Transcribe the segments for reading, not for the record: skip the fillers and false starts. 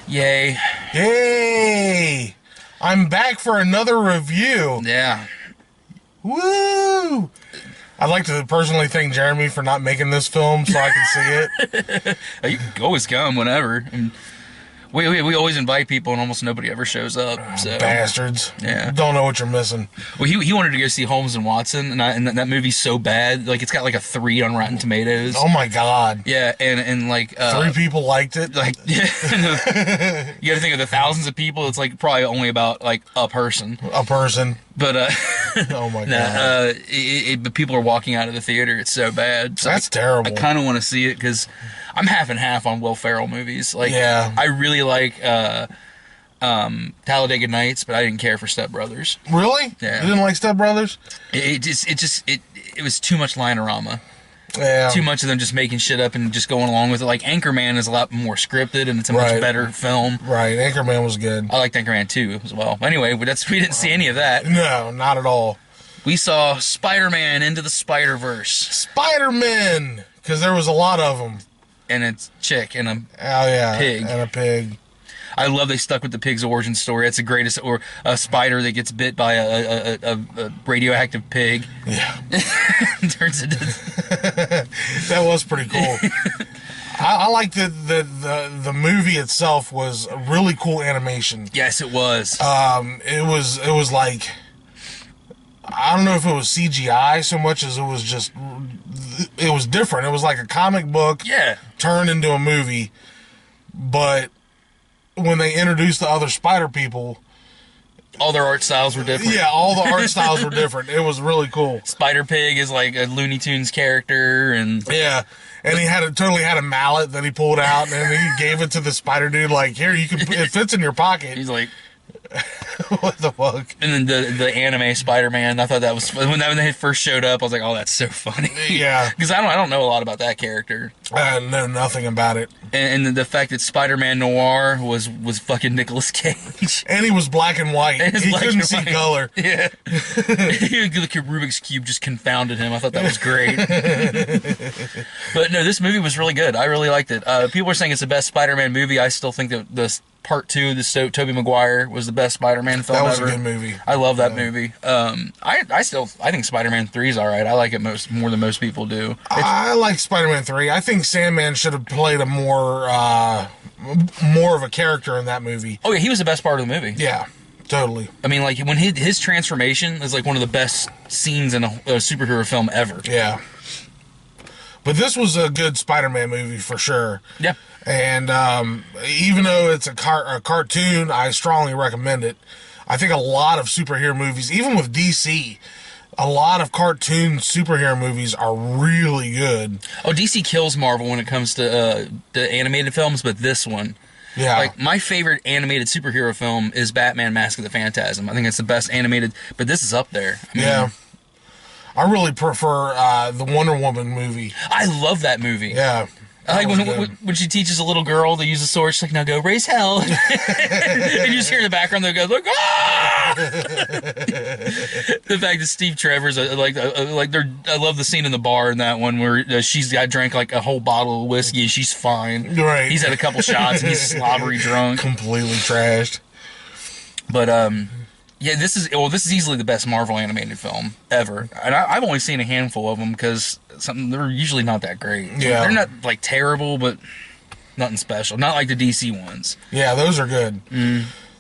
Yay. Yay! I'm back for another review. Yeah. Woo! I'd like to personally thank Jeremy for not making this film so I can see it. You can always come whenever. And we always invite people and almost nobody ever shows up. So. Bastards. Yeah. Don't know what you're missing. Well, he wanted to go see Holmes and Watson, and that movie's so bad. Like, it's got like a 3 on Rotten Tomatoes. Oh my god. Yeah, and like... 3 people liked it? Like, yeah. You gotta think of the thousands of people, it's like probably only about like a person. A person. But, oh my god. But people are walking out of the theater. It's so bad. So That's terrible. I kind of want to see it because I'm half and half on Will Ferrell movies. Like, yeah. I really like Talladega Nights, but I didn't care for Step Brothers. Really? Yeah. You didn't like Step Brothers? It was too much linorama. Yeah. Too much of them just making shit up and just going along with it. Like, Anchorman is a lot more scripted, and it's a much better film. Right, Anchorman was good. I liked Anchorman 2 as well. Anyway, we didn't see any of that. No, not at all. We saw Spider-Man Into the Spider-Verse. Spider-Man! Because there was a lot of them. And it's chick and a pig. And a pig. I love they stuck with the pig's origin story. That's the greatest. Or a spider that gets bit by a radioactive pig. Yeah. Turns into... That was pretty cool. I like the movie itself was a really cool animation. Yes, it was. It was like, I don't know if it was CGI so much as it was just, it was different. It was like a comic book turned into a movie, but when they introduced the other spider people, all their art styles were different. Yeah, all the art styles were different. It was really cool. Spider Pig is like a Looney Tunes character, and yeah, and he totally had a mallet that he pulled out, and he gave it to the spider dude. Like, here, it fits in your pocket. He's like, what the fuck? And then the anime Spider-Man, I thought that was when they first showed up. I was like, oh, that's so funny. Yeah, because I don't know a lot about that character. I know nothing about it. And the fact that Spider-Man Noir was fucking Nicolas Cage, and he was black and white. He couldn't see color. Yeah, the Rubik's Cube just confounded him. I thought that was great. But no, this movie was really good. I really liked it. People are saying it's the best Spider-Man movie. I still think that the Part 2, the Tobey Maguire, was the best Spider-Man film ever. That was a good movie. I love that movie. I think Spider-Man 3 is all right. I like it more than most people do. I like Spider-Man 3. I think Sandman should have played a more of a character in that movie. Oh yeah, he was the best part of the movie. Yeah, totally. I mean, like when his transformation is like one of the best scenes in a superhero film ever. Yeah. But this was a good Spider-Man movie for sure. Yeah. And even though it's a cartoon, I strongly recommend it. I think a lot of superhero movies, even with DC, a lot of cartoon superhero movies are really good. Oh, DC kills Marvel when it comes to the animated films, but this one... Yeah. Like, my favorite animated superhero film is Batman Mask of the Phantasm. I think it's the best animated, but this is up there. I mean, yeah. I really prefer the Wonder Woman movie. I love that movie. Yeah. I like when she teaches a little girl to use a sword, she's like, now go raise hell. And you just hear in the background, they go, look, ah! The fact that Steve Trevor's, I love the scene in the bar in that one where I drank like a whole bottle of whiskey and she's fine. Right. He's had a couple shots and he's slobbery drunk. Completely trashed. But, yeah, this is easily the best Marvel animated film ever. And I've only seen a handful of them because they're usually not that great. Yeah. They're not, like, terrible, but nothing special. Not like the DC ones. Yeah, those are good.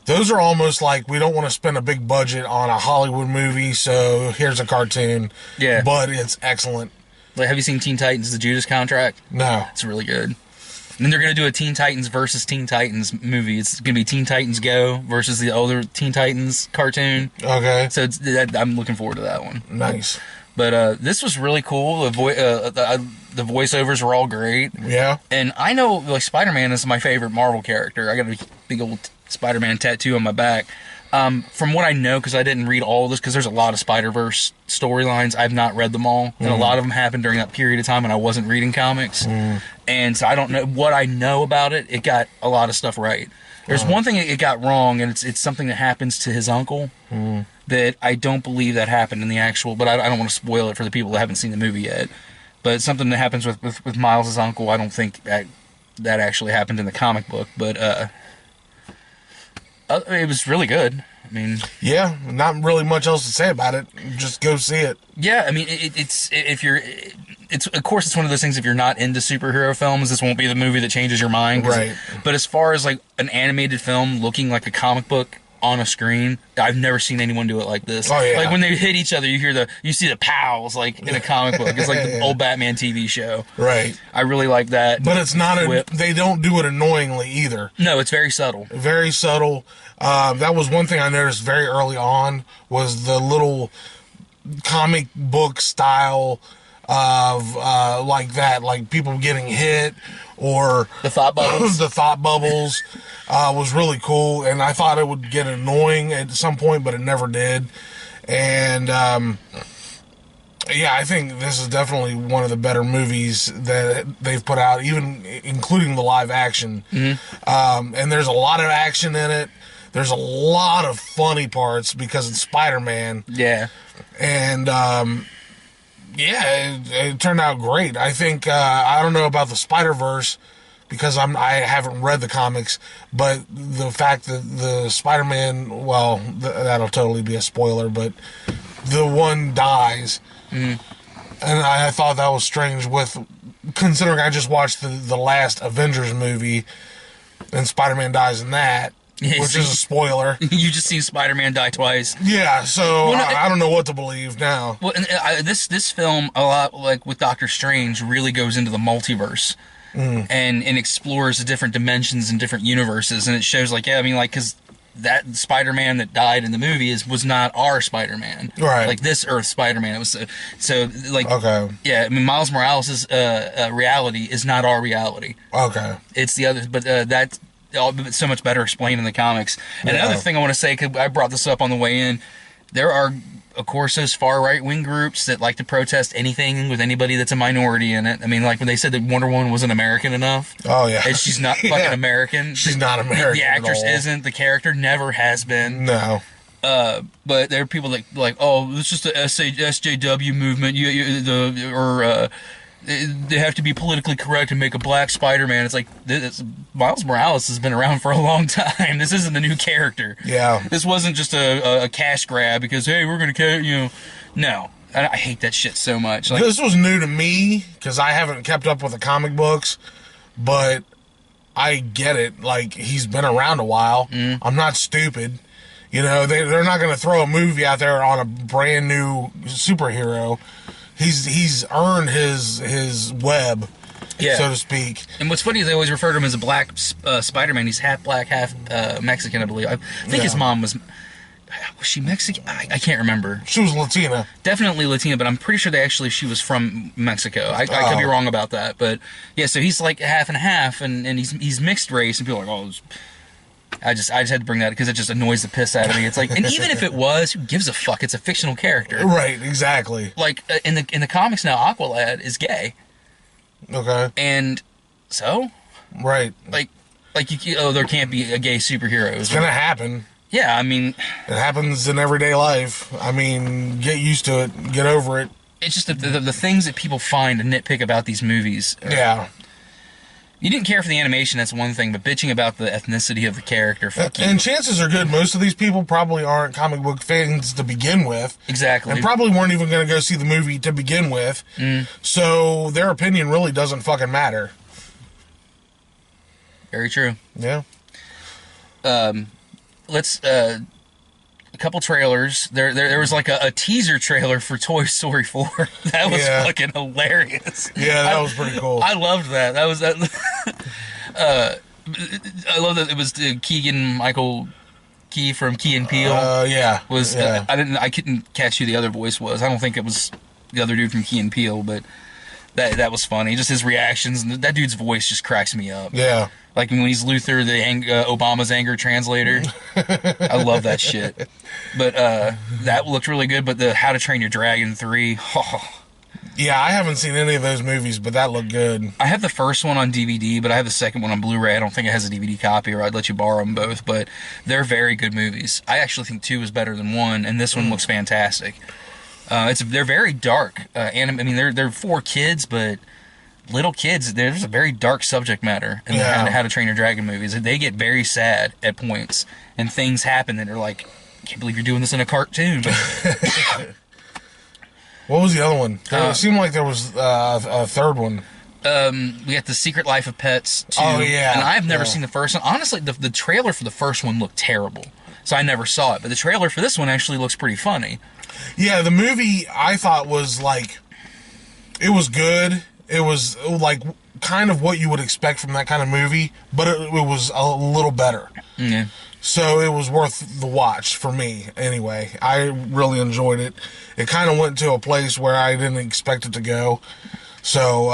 Those are almost like, we don't want to spend a big budget on a Hollywood movie, so here's a cartoon. Yeah. But it's excellent. Like, have you seen Teen Titans, The Judas Contract? No. It's really good. And then they're going to do a Teen Titans versus Teen Titans movie. It's going to be Teen Titans Go versus the older Teen Titans cartoon. Okay. So I'm looking forward to that one. Nice. But this was really cool. The voiceovers were all great. Yeah. And I know, like, Spider-Man is my favorite Marvel character. I got a big old Spider-Man tattoo on my back. From what I know, because I didn't read all of this, because there's a lot of Spider-Verse storylines, I've not read them all, and a lot of them happened during that period of time when I wasn't reading comics, and so I don't know what I know about it. It got a lot of stuff right. There's one thing it got wrong, and it's something that happens to his uncle that I don't believe that happened in the actual, but I don't want to spoil it for the people that haven't seen the movie yet. But it's something that happens with Miles' uncle. I don't think that actually happened in the comic book, but It was really good. I mean, yeah, not really much else to say about it. Just go see it. Yeah, I mean, it's of course it's one of those things. If you're not into superhero films, this won't be the movie that changes your mind. Right. But as far as like an animated film looking like a comic book on a screen, I've never seen anyone do it like this. Oh, yeah. Like when they hit each other, you see the pals like in a comic book. It's like the old Batman TV show. Right. I really like that. But it's not they don't do it annoyingly either. No, it's very subtle. Very subtle. That was one thing I noticed very early on was the little comic book style of like that, like people getting hit or the thought bubbles. The thought bubbles was really cool, and I thought it would get annoying at some point, but it never did. And yeah, I think this is definitely one of the better movies that they've put out, even including the live action. Mm-hmm. And there's a lot of action in it. There's a lot of funny parts because it's Spider-Man. Yeah. And yeah, it turned out great. I think I don't know about the Spider-Verse because I haven't read the comics, but the fact that the Spider-Man, well, that'll totally be a spoiler, but the one dies, and I thought that was strange. With considering I just watched the last Avengers movie, and Spider-Man dies in that. Yeah, which is a spoiler. You just seen Spider-Man die twice. Yeah, so I don't know what to believe now. Well, and this film, a lot like with Doctor Strange, really goes into the multiverse and explores the different dimensions and different universes, and it shows like, yeah, I mean, like, because that Spider-Man that died in the movie was not our Spider-Man, right? Like this Earth Spider-Man. It was so like, okay, yeah. I mean, Miles Morales' reality is not our reality. Okay, it's the other, but that's so much better explained in the comics. And another thing I want to say, because I brought this up on the way in, there are, of course, those far right-wing groups that like to protest anything with anybody that's a minority in it. I mean, like when they said that Wonder Woman wasn't American enough. Oh, yeah. And she's not fucking American. She's not American. The actress isn't. The character never has been. No. But there are people that like, oh, it's just the SJW movement. They have to be politically correct and make a black Spider-Man. It's like, Miles Morales has been around for a long time. This isn't a new character. Yeah. This wasn't just a cash grab because, hey, we're going to, no. I hate that shit so much. Like, this was new to me because I haven't kept up with the comic books, but I get it. Like, he's been around a while. I'm not stupid. They're not going to throw a movie out there on a brand new superhero. He's earned his web, so to speak. And what's funny is they always refer to him as a black Spider-Man. He's half black, half Mexican, I believe. I think his mom was she Mexican? I can't remember. She was Latina. Definitely Latina, but I'm pretty sure she was from Mexico. I could be wrong about that. But yeah, so he's like half and half, and he's mixed race, and people are like, oh, I just had to bring that because it just annoys the piss out of me. It's like, and even if it was, who gives a fuck? It's a fictional character, right? Exactly. Like in the comics now, Aqualad is gay. Okay. And so, right? Like there can't be a gay superhero. It's gonna happen. Yeah, I mean, it happens in everyday life. I mean, get used to it, get over it. It's just the things that people find and nitpick about these movies. Yeah. You didn't care for the animation, that's one thing, but bitching about the ethnicity of the character, fuck you. And chances are good, most of these people probably aren't comic book fans to begin with. Exactly. And probably weren't even going to go see the movie to begin with. So their opinion really doesn't fucking matter. Very true. Yeah. Let's, a couple trailers. There was like a teaser trailer for Toy Story 4. That was fucking hilarious. Yeah, that was pretty cool. I loved that. That was that. I love that it was Keegan-Michael Key from Key and Peele. Yeah. I couldn't catch who the other voice was. I don't think it was the other dude from Key and Peele, but that was funny. Just his reactions, and that dude's voice just cracks me up. Yeah. Like when he's Luther, Obama's anger translator. I love that shit. But that looked really good. But the How to Train Your Dragon 3. Yeah, I haven't seen any of those movies, but that looked good. I have the first one on DVD, but I have the second one on Blu-ray. I don't think it has a DVD copy, or I'd let you borrow them both. But they're very good movies. I actually think 2 is better than 1, and this one looks fantastic. They're very dark. I mean, they're for kids, but little kids, there's a very dark subject matter in the How to Train Your Dragon movies. They get very sad at points, and things happen that are like, I can't believe you're doing this in a cartoon. But what was the other one? It seemed like there was a third one. We got The Secret Life of Pets 2. Oh, yeah. And I've never seen the first one. Honestly, the trailer for the first one looked terrible, so I never saw it. But the trailer for this one actually looks pretty funny. Yeah, the movie I thought was like, it was good. It was like kind of what you would expect from that kind of movie, but it was a little better. Yeah. So it was worth the watch for me anyway. I really enjoyed it. It kind of went to a place where I didn't expect it to go. So,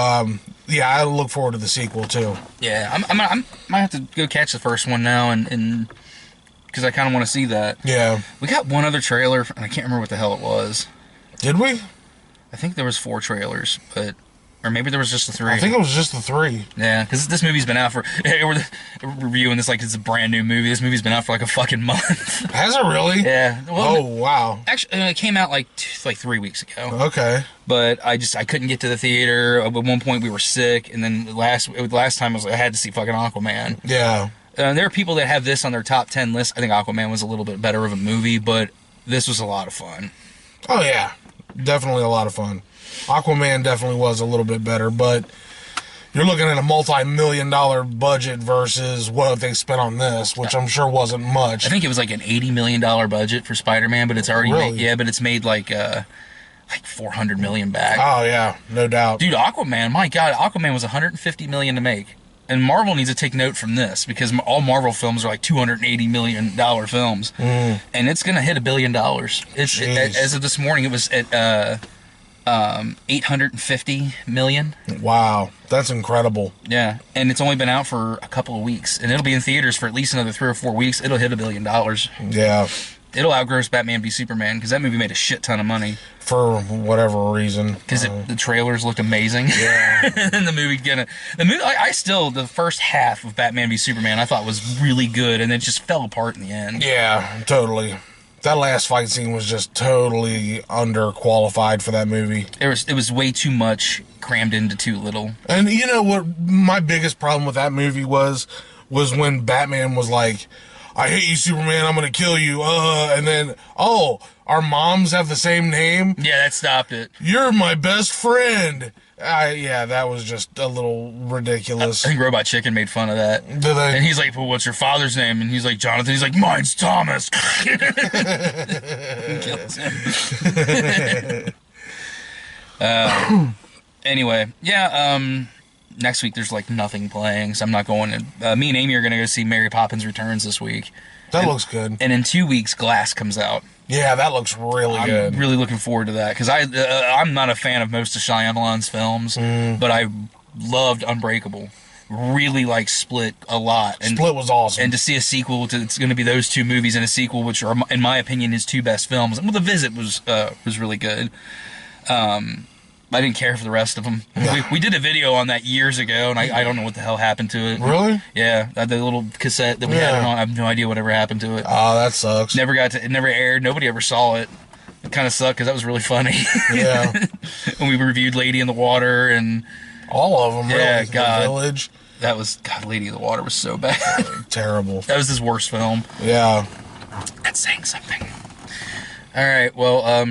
yeah, I look forward to the sequel too. Yeah, I might have to go catch the first one now, and because I kind of want to see that. Yeah. We got one other trailer, and I can't remember what the hell it was. Did we? I think there was 4 trailers, but... Or maybe there was just the 3. I think it was just the 3. Yeah, because this movie's been out for... We're reviewing this like it's a brand new movie. This movie's been out for like a fucking month. Has it really? Yeah. Well, oh, wow. Actually, it came out like 3 weeks ago. Okay. But I couldn't get to the theater. At one point we were sick, and then the last time I had to see fucking Aquaman. Yeah. There are people that have this on their top 10 list. I think Aquaman was a little bit better of a movie, but this was a lot of fun. Oh, yeah. Definitely a lot of fun. Aquaman definitely was a little bit better, but you're looking at a multi-million-dollar budget versus what they spent on this, which I'm sure wasn't much. I think it was like an $80 million budget for Spider-Man, but it's already but it's made like $400 million back. Oh yeah, no doubt. Dude, Aquaman, my God, Aquaman was $150 million to make. And Marvel needs to take note from this, because all Marvel films are like $280 million films. And it's going to hit $1 billion. As of this morning, it was at 850 million. Wow, that's incredible. Yeah, and it's only been out for a couple of weeks, and it'll be in theaters for at least another 3 or 4 weeks. It'll hit $1 billion. Yeah, it'll outgross Batman v Superman, because that movie made a shit ton of money for whatever reason. Because the trailers looked amazing. Yeah, and the movie. I still, the first half of Batman v Superman I thought was really good, and it just fell apart in the end. Yeah, totally. That last fight scene was just totally underqualified for that movie. It was way too much crammed into too little. And you know what my biggest problem with that movie was when Batman was like, I hate you, Superman, I'm gonna kill you, and then, oh, our moms have the same name? Yeah, that stopped it. You're my best friend. Yeah, that was just a little ridiculous. I think Robot Chicken made fun of that. Did they? And he's like, well, what's your father's name? And he's like, Jonathan. He's like, mine's Thomas. Kills him. Anyway, yeah, next week there's like nothing playing, so I'm not going to... me and Amy are going to go see Mary Poppins Returns this week. That looks good. And in 2 weeks, Glass comes out. Yeah, that looks really good. I'm really looking forward to that, because I'm not a fan of most of Shyamalan's films, but I loved Unbreakable. Really like Split a lot. And Split was awesome. And to see a sequel to... It's going to be those 2 movies and a sequel, which are, in my opinion, his 2 best films. Well, The Visit was really good. I didn't care for the rest of them. We did a video on that years ago, and I don't know what the hell happened to it. Really? Yeah, the little cassette that we had it on. I have no idea whatever happened to it. Oh, that sucks. It never aired. Nobody ever saw it. It kind of sucked because that was really funny. Yeah. When we reviewed Lady in the Water and all of them. Yeah, really. God. The Village. That was Lady in the Water was so bad. Terrible. That was his worst film. Yeah. That's saying something. All right. Well,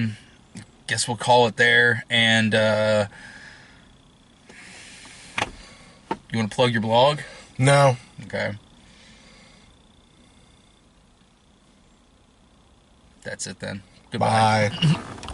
guess we'll call it there. And you want to plug your blog? No. Okay. That's it then. Goodbye. Bye.